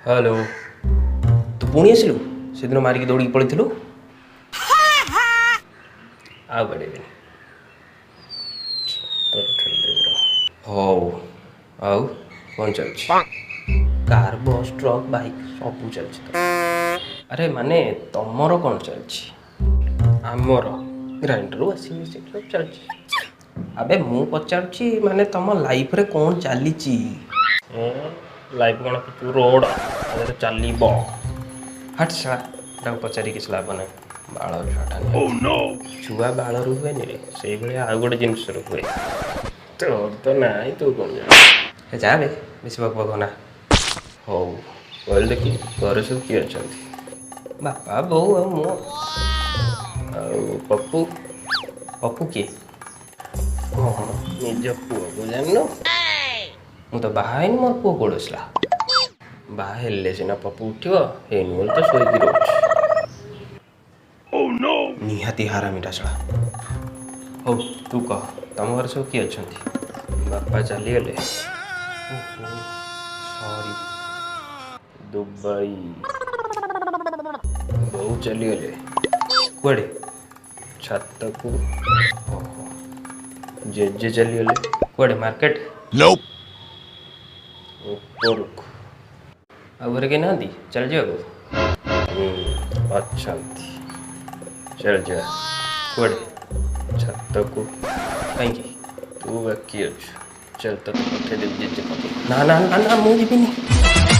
Hello तू पुणी आसिलु से दिन मारिक दौड़ी पड़ू आ बड़े हौ आउ कौन चलछि कार बस ट्रक बाइक सब चलछि अरे माने तमर कौन चलछि आमर ग्राइंडर वाशिंग मशीन सब चलछि अबे मु पचारुछि माने तम लाइफ रे कौन चलीछि लाइफ कौन तू रोड अगर चलीब हट छा पचारि किसी लाभ ना बाल छुआटा छुआ बाल रू हुए रे से भाई आउ गोटे जिनस हुए तो ना तू कौन जा बे बेस बक बक ना हौ कहल देखी घर सब किए अच्छा बापा बो मो पप्पू पप्पू किए निज पुओ को जान मु तो बाहर मोर पुओ पड़ोसला बाहर सीना पप्पू उठो हेन तो शोक रोच निहाती हारामीटा छड़ा हौ तू कह तुम घर सब किए अच्छा बापा चलीगले सॉरी दुबई बहु चलीगले कुआड़े छत को जे चलीगले कुआड़े मार्केट Nope. आगे के ना चल जाओ अच्छा चल जा कुआड़े छत को कहीं तू बाकी अच्छु चल तो पठे देवी जे ना ना ना ना मुझे भी नहीं